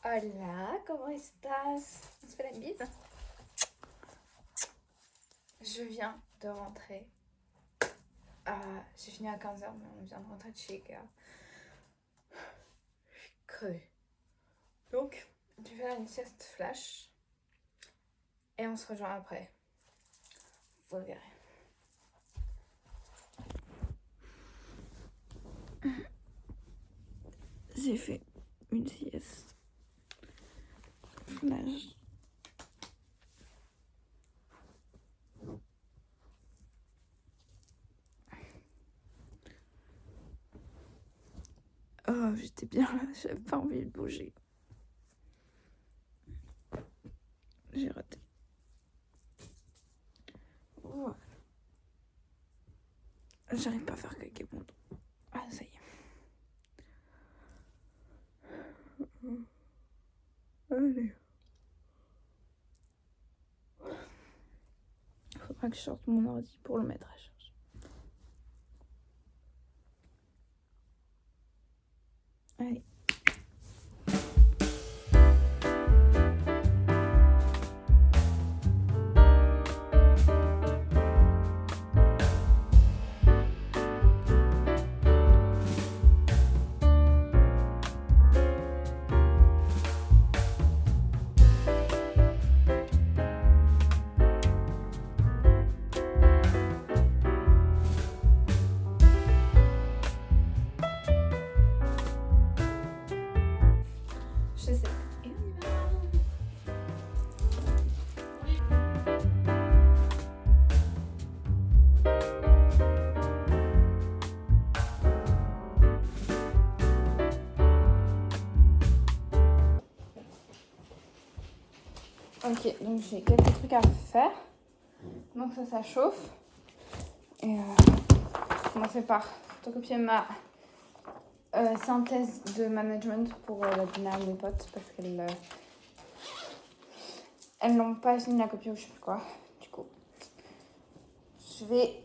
Hola, ¿cómo estás? On se fait la bise? Je viens de rentrer. J'ai fini à 15h, mais on vient de rentrer de chez Ikea. Je suis crevée. Donc, je vais faire une sieste flash. Et on se rejoint après. Vous verrez. J'ai fait une sieste flash. Oh, j'étais bien là, j'avais pas envie de bouger. J'ai raté. Voilà. J'arrive pas à faire claquer mon dos. Ah, ça y est. Allez. Faudra que je sorte mon ordi pour le mettre à charge. Allez. Je sais. Et on y va. Ok, donc j'ai quelques trucs à faire. Donc ça chauffe. Et je vais commencer par photocopier ma synthèse de management pour la dîner à mes potes parce qu'elles n'ont pas fini la copie ou je sais plus quoi. Du coup, je vais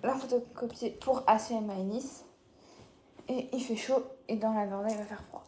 la photocopier pour Asia et Maëlys. Et il fait chaud et dans la journée il va faire froid.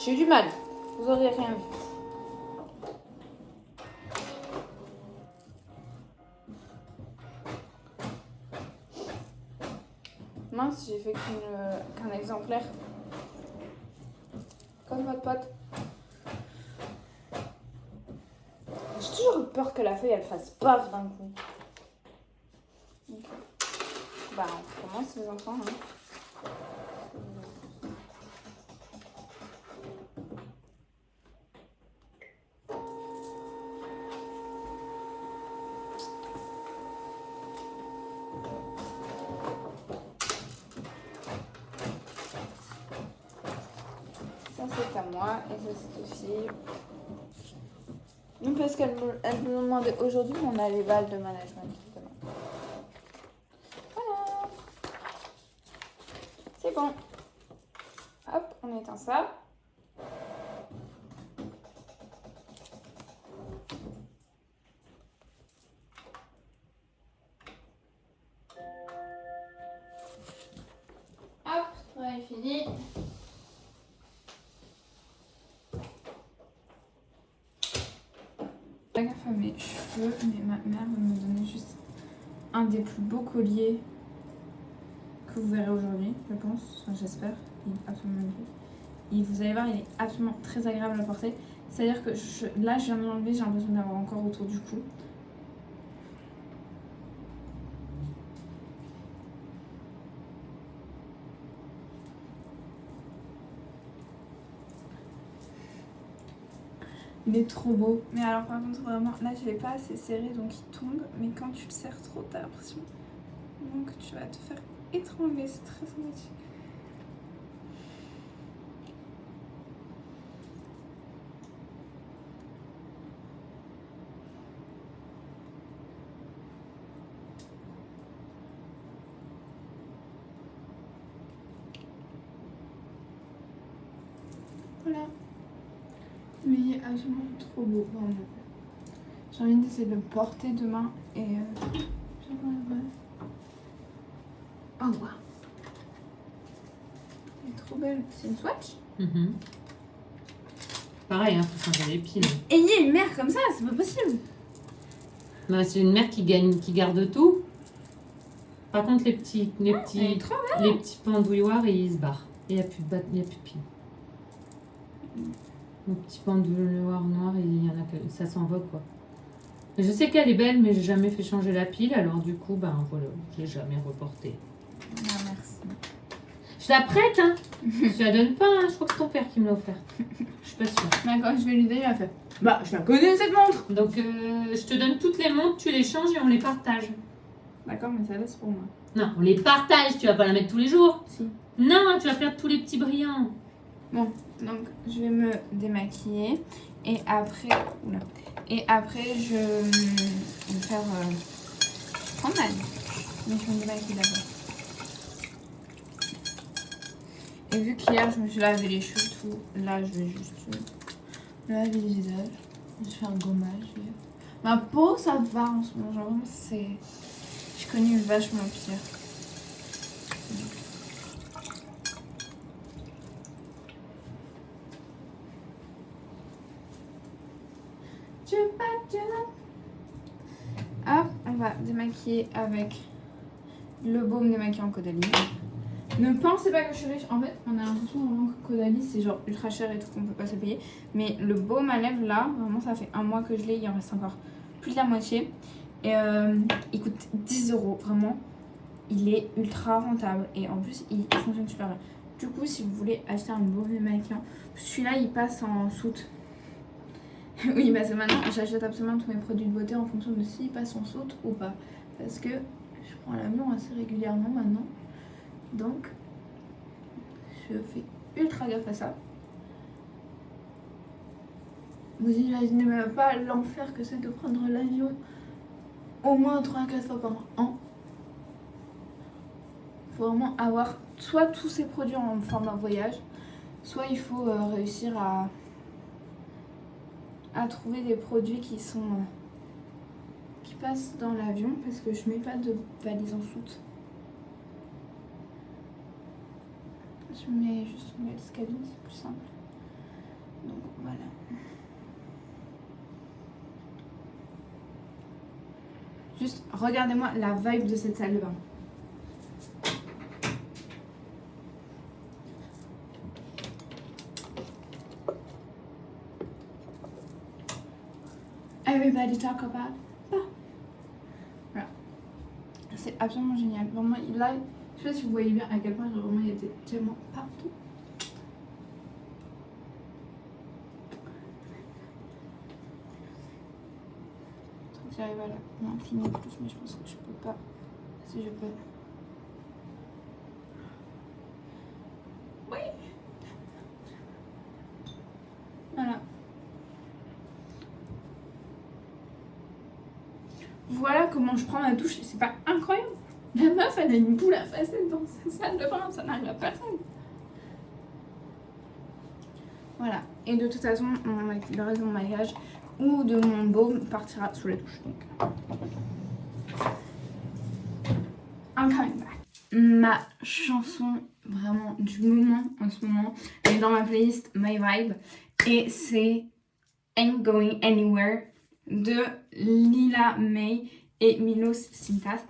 J'ai eu du mal, vous auriez rien vu. Mince, j'ai fait qu'un exemplaire. Comme votre pote. J'ai toujours peur que la feuille elle fasse paf d'un coup. Okay. Bah on commence les enfants. Hein. Ça c'est à moi et ça c'est aussi. Donc parce qu'elle me l'ont demandé aujourd'hui, mais on a les balles de management demain. Voilà. C'est bon. Hop, on éteint ça. Hop, travail fini. Pas gaffe à mes cheveux, mais ma mère va me donner juste un des plus beaux colliers que vous verrez aujourd'hui, je pense. Enfin, j'espère. Il est absolument magnifique. Et vous allez voir, il est absolument très agréable à porter. C'est-à-dire que là, je viens de l'enlever, j'ai l'impression d'avoir encore autour du cou. Il est trop beau. Mais alors par contre vraiment là je l'ai pas assez serré donc il tombe. Mais quand tu le serres trop t'as l'impression donc tu vas te faire étrangler. C'est très sympathique. Voilà. Mais il est absolument trop beau, vraiment. J'ai envie d'essayer de le porter demain et oh wow. Elle est trop belle. C'est une Swatch. Pareil, hein, faut changer les piles. Ayez une mère comme ça, c'est pas possible. Bah, c'est une mère qui garde tout. Par contre, les petits pendouilloirs, ils se barrent. Il n'y a plus de piles. Le petit pendouilloir noir, il y en a que ça s'envole quoi. Et je sais qu'elle est belle, mais j'ai jamais fait changer la pile, alors du coup, ben voilà, je l'ai jamais reportée. Ah, merci. Je la prête, hein. Je la donne pas, hein. Je crois que c'est ton père qui me l'a offert. Je suis pas sûre. Mais quand je vais lui donner, il a fait bah, je la connais cette montre. Donc, je te donne toutes les montres, tu les changes et on les partage. D'accord, mais ça laisse pour moi. Non, on les partage, tu vas pas la mettre tous les jours. Si. Non, tu vas perdre tous les petits brillants. Bon, donc je vais me démaquiller et après, oula, et après je vais faire prendre ma douche. Mais je me démaquille d'abord. Et vu qu'hier je me suis lavé les cheveux tout, là je vais juste laver le visage, je vais faire un gommage. Ma peau ça va en ce moment, genre vraiment c'est, je connais vachement pire. Hop, on va démaquiller avec le baume démaquillant Caudalie. Ne pensez pas que je suis riche. En fait, on a l'impression vraiment que Caudalie c'est genre ultra cher et tout qu'on peut pas se payer. Mais le baume à lèvres là, vraiment ça fait un mois que je l'ai, il en reste encore plus de la moitié. Et il coûte 10 €, vraiment. Il est ultra rentable et en plus il fonctionne super bien. Du coup, si vous voulez acheter un baume démaquillant, celui-là il passe en soute. Oui, bah c'est maintenant, j'achète absolument tous mes produits de beauté en fonction de s'ils passent en soute ou pas. Parce que je prends l'avion assez régulièrement maintenant. Donc, je fais ultra gaffe à ça. Vous imaginez même pas l'enfer que c'est de prendre l'avion au moins 3 à 4 fois par an. Il faut vraiment avoir soit tous ces produits en format voyage, soit il faut réussir à trouver des produits qui passent dans l'avion parce que je mets pas de valise en soute. Je mets juste une valise cabine, c'est plus simple. Donc voilà. Juste regardez-moi la vibe de cette salle de bain. Everybody talk about. Voilà. C'est absolument génial. Vraiment, là, je sais pas si vous voyez bien à quel point vraiment il était tellement partout. J'arrive à l'incliner plus, mais je pense que je peux pas. Si je peux. Oui. Voilà. Voilà comment je prends ma douche. C'est pas incroyable. La meuf, elle a une boule à passer dans sa salle de bain. Ça n'arrive à personne. Voilà. Et de toute façon, le reste de mon maquillage ou de mon baume partira sous la douche. Donc, I'm coming back. Ma chanson vraiment du moment en ce moment, elle est dans ma playlist My Vibe et c'est Ain't Going Anywhere de Lila May et Milos Sintas.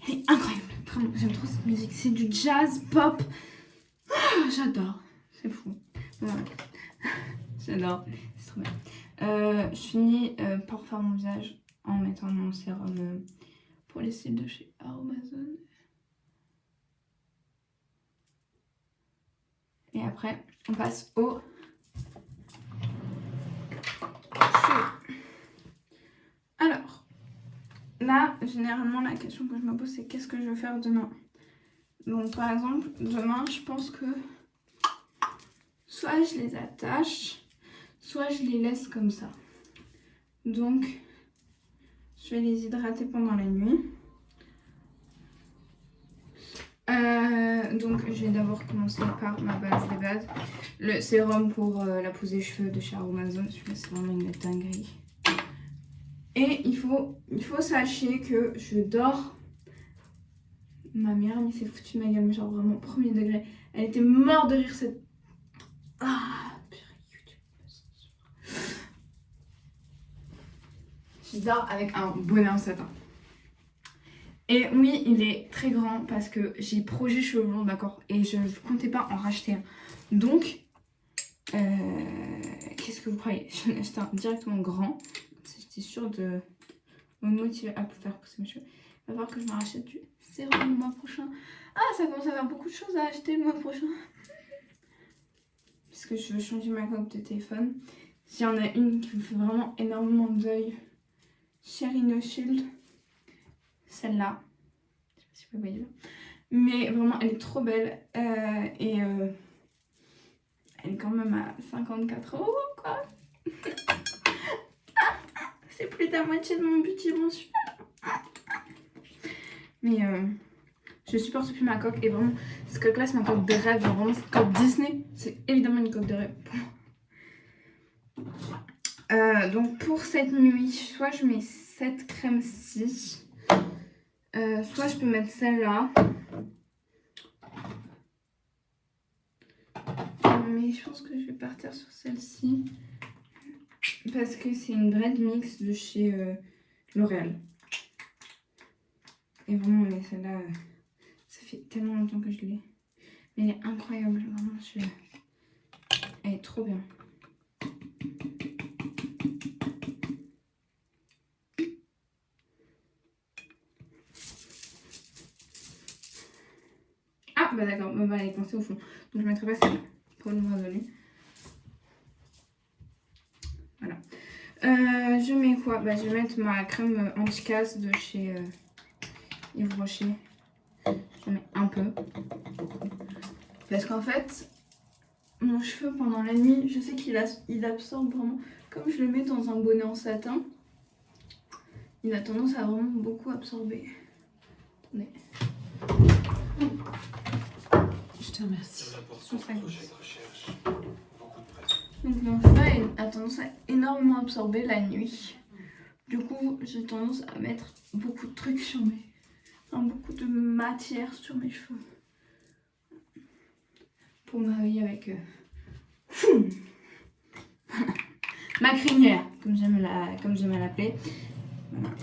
Elle est incroyable, vraiment, j'aime trop cette musique. C'est du jazz pop. J'adore, c'est fou. Voilà. J'adore, c'est trop bien. Je finis par faire mon visage en mettant mon sérum pour les cils de chez Aromazone. Et après, on passe au cheveux. Alors, là, généralement, la question que je me pose, c'est qu'est-ce que je vais faire demain? Donc, par exemple, demain, je pense que soit je les attache, soit je les laisse comme ça. Donc, je vais les hydrater pendant la nuit. Donc, je vais d'abord commencer par ma base des bases. Le sérum pour la pose des cheveux de chez Aromazone. Celui-là, c'est vraiment une dinguerie. Et il faut sachez que je dors. Ma mère amie s'est foutue de ma gueule, mais genre vraiment premier degré. Elle était morte de rire cette... Ah, purée, YouTube. Je dors avec un bonnet en satin. Et oui, il est très grand parce que j'ai projet cheveux longs, d'accord? Et je ne comptais pas en racheter un. Donc, qu'est-ce que vous croyez? J'en ai acheté un directement grand. J'étais sûre de me motiver à faire pousser mes cheveux. Il va falloir que je me rachète du sérum le mois prochain. Ah, ça commence à faire beaucoup de choses à acheter le mois prochain. Parce que je veux changer ma coque de téléphone. Il y en a une qui me fait vraiment énormément d'œil. Cherry No Shield. Celle-là. Je sais pas si vous pouvez voyez. Mais vraiment, elle est trop belle. Et elle est quand même à 54 € quoi. C'est plus de la moitié de mon budget mensuel. Mais je supporte plus ma coque. Et vraiment, cette coque-là, c'est ma coque de rêve. Genre vraiment, cette coque Disney, c'est évidemment une coque de rêve pour moi. Donc pour cette nuit, soit je mets cette crème-ci. Soit je peux mettre celle-là. Mais je pense que je vais partir sur celle-ci. Parce que c'est une dread mix de chez L'Oréal. Et vraiment, mais celle-là, ça fait tellement longtemps que je l'ai. Mais elle est incroyable, vraiment. Elle est trop bien. Ah, bah d'accord, bah, elle est coincée au fond. Donc je mettrai pas celle-là pour une résolu. Voilà. Je mets quoi? Bah, je vais mettre ma crème anti-casse de chez Yves Rocher. Je mets un peu. Parce qu'en fait, mon cheveu pendant la nuit, je sais qu'il absorbe vraiment. Comme je le mets dans un bonnet en satin, il a tendance à vraiment beaucoup absorber. Attendez. Je te remercie. Donc mon cheveu a tendance à énormément absorber la nuit. Du coup, j'ai tendance à mettre beaucoup de trucs sur beaucoup de matière sur mes cheveux. Pour m'habiller avec ma crinière, comme j'aime à l'appeler. Voilà.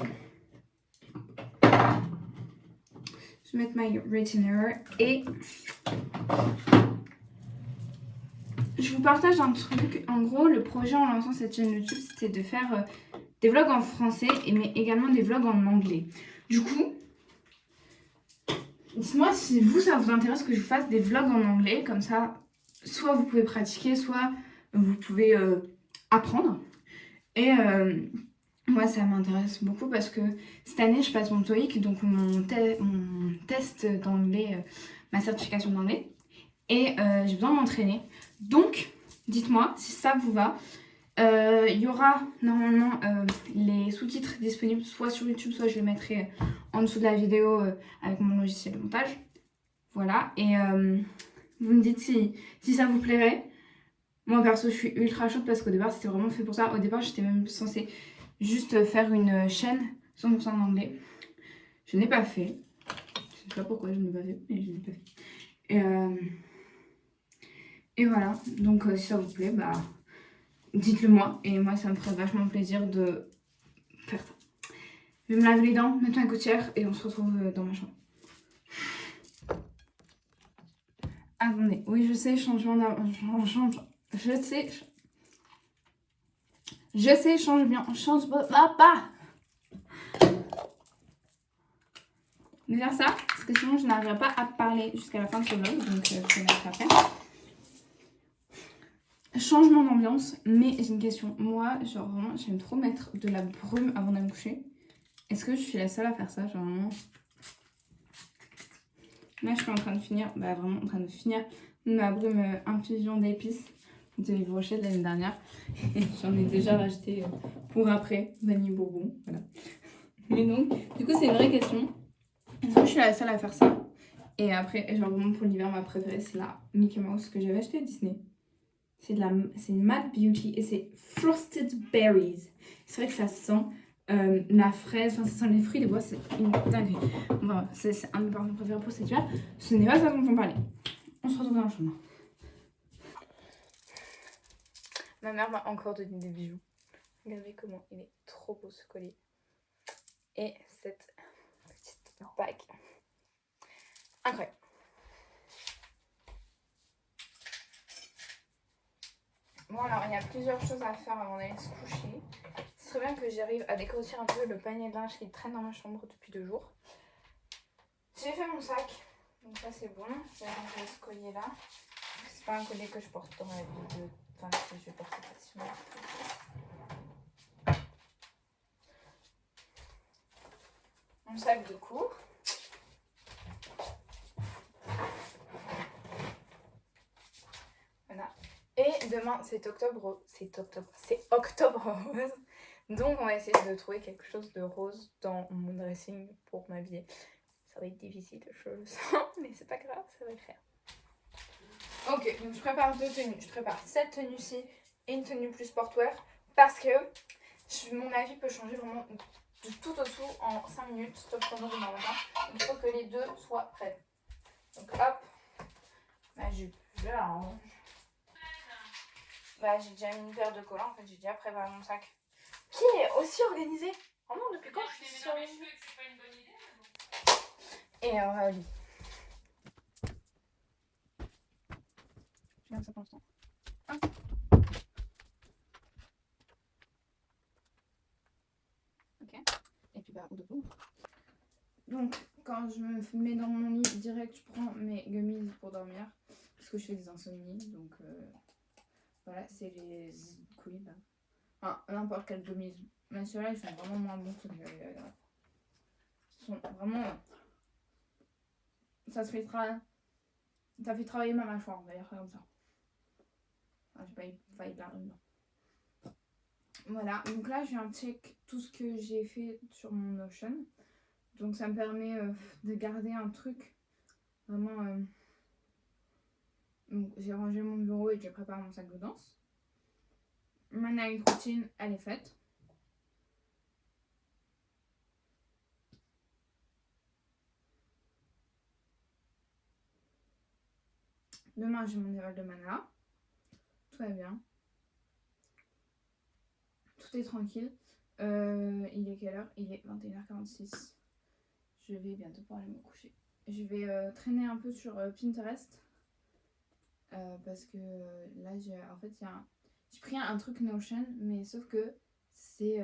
Je vais mettre my retainer et je vous partage un truc. En gros, le projet en lançant cette chaîne YouTube, c'était de faire des vlogs en français, mais également des vlogs en anglais. Du coup, dites-moi si vous, ça vous intéresse que je fasse des vlogs en anglais. Comme ça, soit vous pouvez pratiquer, soit vous pouvez apprendre. Et moi, ça m'intéresse beaucoup parce que cette année, je passe mon TOEIC, donc mon test d'anglais, ma certification d'anglais. Et j'ai besoin de m'entraîner. Donc, dites-moi si ça vous va. Il y aura normalement les sous-titres disponibles soit sur YouTube, soit je les mettrai en dessous de la vidéo avec mon logiciel de montage. Voilà. Et vous me dites si ça vous plairait. Moi, perso, je suis ultra chaude parce qu'au départ, c'était vraiment fait pour ça. Au départ, j'étais même censée juste faire une chaîne 100% en anglais. Je n'ai pas fait. Je sais pas pourquoi je ne l'ai pas fait, mais je ne l'ai pas fait. Et voilà. Donc, si ça vous plaît, bah, dites-le moi. Et moi, ça me ferait vachement plaisir de Je vais me laver les dents, mettre ma gouttière et on se retrouve dans ma chambre. Attendez, oui je sais, changement je sais, change bien, change pas. Je vais faire ça, parce que sinon je n'arriverai pas à parler jusqu'à la fin de ce vlog, donc je vais mettre après. Changement d'ambiance, mais j'ai une question. Moi, genre vraiment, j'aime trop mettre de la brume avant de me coucher. Est-ce que je suis la seule à faire ça, genre vraiment? Là, je suis en train de finir, vraiment en train de finir ma brume infusion d'épices de Yves Rocher de l'année dernière. Et j'en ai déjà racheté pour après, vanille bourbon, voilà. Mais donc, du coup, c'est une vraie question. Est-ce que je suis la seule à faire ça? Et après, genre vraiment pour l'hiver, ma préférée, c'est la Mickey Mouse que j'avais achetée à Disney. C'est une Matte Beauty et c'est Frosted Berries. C'est vrai que ça sent la fraise, enfin ça sent les fruits des bois, c'est une dinguerie. Voilà, c'est un de mes parfums préférés pour cet hiver. Ce n'est pas ça dont on parlait. On se retrouve dans la chambre. Ma mère m'a encore donné des bijoux. Regardez comment il est trop beau ce collier. Et cette petite bague. Incroyable. Bon alors, il y a plusieurs choses à faire avant d'aller se coucher. Ce serait bien que j'arrive à dégrossir un peu le panier de linge qui traîne dans ma chambre depuis 2 jours. J'ai fait mon sac, donc ça c'est bon. J'ai rangé ce collier là. C'est pas un collier que je porte dans la vie de... Enfin, que je vais porter facilement. Mon sac de cours. Voilà. Et demain, c'est octobre rose. Donc, on va essayer de trouver quelque chose de rose dans mon dressing pour m'habiller. Ça va être difficile, je le sens, mais c'est pas grave, ça va le faire. Ok, donc je prépare 2 tenues. Je prépare cette tenue-ci et une tenue plus sportwear parce que mon avis peut changer vraiment de tout au tout en 5 minutes, sauf pendant demain matin. Donc, il faut que les deux soient prêts. Donc, hop, ma jupe, je la range. J'ai déjà mis une paire de collants, en fait, j'ai déjà préparé mon sac. Qui est aussi organisé? Vraiment, depuis quand je suis si organisée? Et on va au lit. Je garde ça pour l'instant. Ok. Et puis au debout. Donc, quand je me mets dans mon lit, direct, je prends mes gummies pour dormir. Parce que je fais des insomnies, donc... Voilà, c'est les Quib. Enfin, n'importe quel gummies. Mais ceux-là, ils sont vraiment moins bons que les... Ils sont vraiment... Ça fait travailler ma mâchoire, on va dire ça comme ça. Enfin, j'ai pas failli parler dedans. Voilà, donc là, je viens de check tout ce que j'ai fait sur mon Notion. Donc ça me permet de garder un truc vraiment... Donc, j'ai rangé mon bureau et j'ai préparé mon sac de danse. Ma night routine, elle est faite. Demain, j'ai mon éval de mana. Tout va bien. Tout est tranquille. Il est quelle heure? Il est 21h46. Je vais bientôt pouvoir aller me coucher. Je vais traîner un peu sur Pinterest. Parce que là, j'ai pris un truc Notion, mais sauf que c'est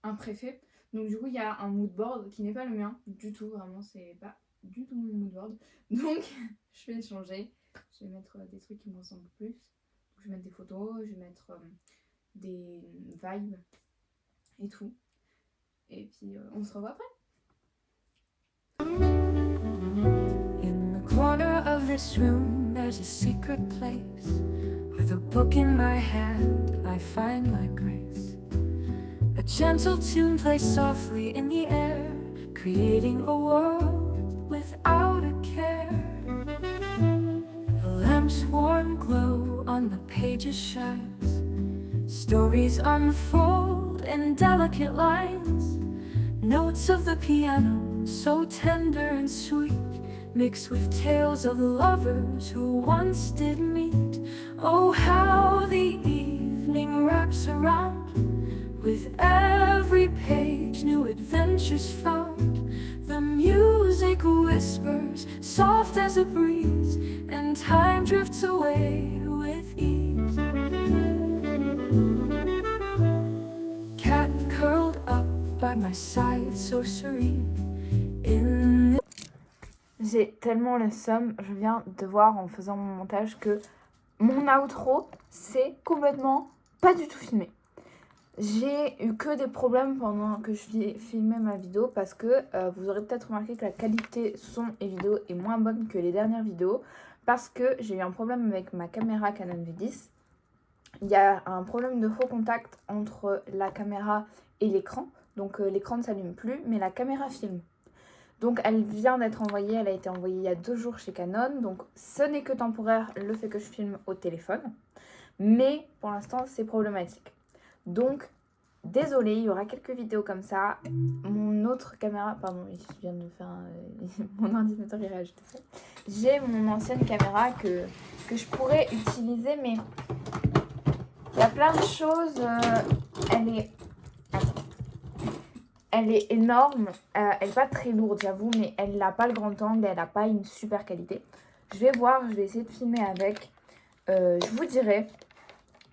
un préfet. Donc du coup, il y a un mood board qui n'est pas le mien du tout. Vraiment, c'est pas du tout mon mood board. Donc, je vais le changer. Je vais mettre des trucs qui me ressemblent plus. Donc, je vais mettre des photos, je vais mettre des vibes et tout. Et puis, on se revoit après. In the corner of this room, there's a secret place. With a book in my hand, I find my grace. A gentle tune plays softly in the air, creating a world without a care. The lamp's warm glow on the pages shines. Stories unfold in delicate lines. Notes of the piano, so tender and sweet, mixed with tales of lovers who once did meet. Oh, how the evening wraps around, with every page new adventure. just found. The music whispers, soft as a breeze, and time drifts away with ease. Cat curled up by my side, so serene. In J'ai tellement le seum, je viens de voir en faisant mon montage que mon outro, c'est complètement pas du tout filmé. J'ai eu que des problèmes pendant que je filmais ma vidéo parce que vous aurez peut-être remarqué que la qualité son et vidéo est moins bonne que les dernières vidéos parce que j'ai eu un problème avec ma caméra Canon V10. Il y a un problème de faux contact entre la caméra et l'écran. Donc l'écran ne s'allume plus, mais la caméra filme. Donc elle vient d'être envoyée, elle a été envoyée il y a 2 jours chez Canon. Donc ce n'est que temporaire le fait que je filme au téléphone. Mais pour l'instant c'est problématique. Donc désolée, il y aura quelques vidéos comme ça. Mon autre caméra, pardon, je viens de faire mon ordinateur il réagit tout seul. J'ai mon ancienne caméra que je pourrais utiliser, mais il y a plein de choses. Elle est énorme, elle n'est pas très lourde j'avoue, mais elle n'a pas le grand angle, elle n'a pas une super qualité. Je vais voir, je vais essayer de filmer avec. Je vous dirai,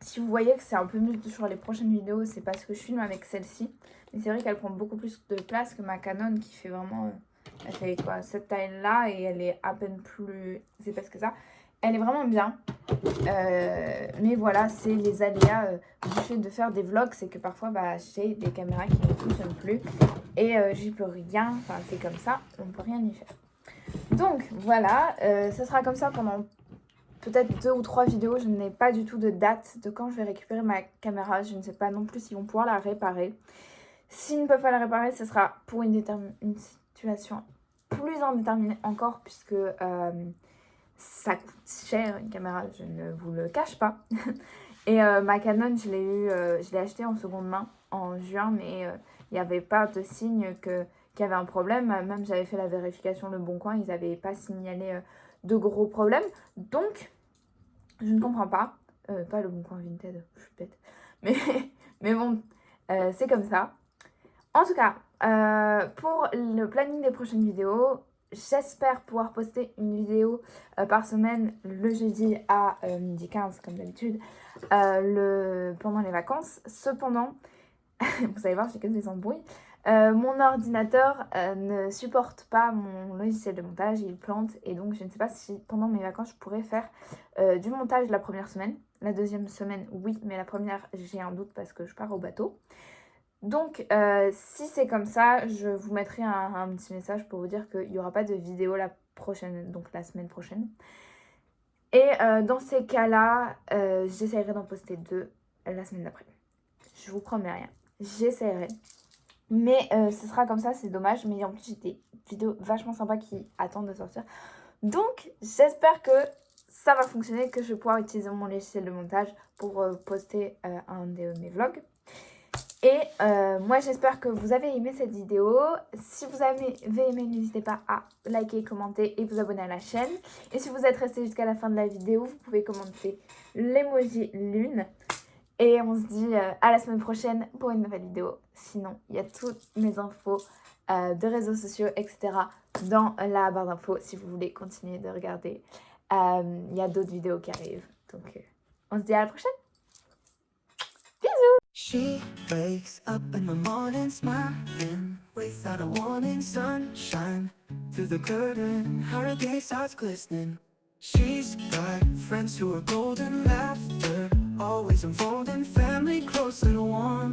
si vous voyez que c'est un peu mieux sur les prochaines vidéos, c'est parce que je filme avec celle-ci. Mais c'est vrai qu'elle prend beaucoup plus de place que ma Canon qui fait vraiment, elle fait quoi, cette taille-là et elle est à peine plus épaisse que ça. Elle est vraiment bien, mais voilà, c'est les aléas du fait de faire des vlogs, c'est que parfois j'ai des caméras qui ne fonctionnent plus et j'y peux rien, enfin c'est comme ça, on ne peut rien y faire. Donc voilà, ça sera comme ça pendant peut-être 2 ou 3 vidéos, je n'ai pas du tout de date de quand je vais récupérer ma caméra, je ne sais pas non plus s'ils vont pouvoir la réparer. S'ils ne peuvent pas la réparer, ce sera pour une situation plus indéterminée encore puisque... ça coûte cher une caméra, je ne vous le cache pas. Et ma Canon, je l'ai achetée en seconde main en juin, mais il n'y avait pas de signe qu'il y avait un problème. Même j'avais fait la vérification Le Bon Coin, ils n'avaient pas signalé de gros problèmes. Donc, je ne comprends pas. Pas Le Bon Coin Vinted, je suis bête. Mais bon, c'est comme ça. En tout cas, pour le planning des prochaines vidéos, j'espère pouvoir poster une vidéo par semaine le jeudi à 12h15 comme d'habitude pendant les vacances. Cependant, vous allez voir, j'ai que des embrouilles. Mon ordinateur ne supporte pas mon logiciel de montage, il plante et donc je ne sais pas si pendant mes vacances je pourrais faire du montage la première semaine. La deuxième semaine, oui, mais la première, j'ai un doute parce que je pars au bateau. Donc, si c'est comme ça, je vous mettrai un petit message pour vous dire qu'il n'y aura pas de vidéo la semaine prochaine. Et dans ces cas-là, j'essaierai d'en poster 2 la semaine d'après. Je vous promets rien. J'essaierai. Mais ce sera comme ça, c'est dommage. Mais en plus, j'ai des vidéos vachement sympas qui attendent de sortir. Donc, j'espère que ça va fonctionner, que je vais pouvoir utiliser mon logiciel de montage pour poster un de mes vlogs. Et moi j'espère que vous avez aimé cette vidéo. Si vous avez aimé, n'hésitez pas à liker, commenter et vous abonner à la chaîne. Et si vous êtes resté jusqu'à la fin de la vidéo, vous pouvez commenter l'emoji lune. Et on se dit à la semaine prochaine pour une nouvelle vidéo. Sinon, il y a toutes mes infos de réseaux sociaux, etc. dans la barre d'infos si vous voulez continuer de regarder. Il y a d'autres vidéos qui arrivent. Donc on se dit à la prochaine. She wakes up in the morning smiling without a warning, sunshine through the curtain, her gaze starts glistening. She's got friends who are golden, laughter always unfolding, family close and warm.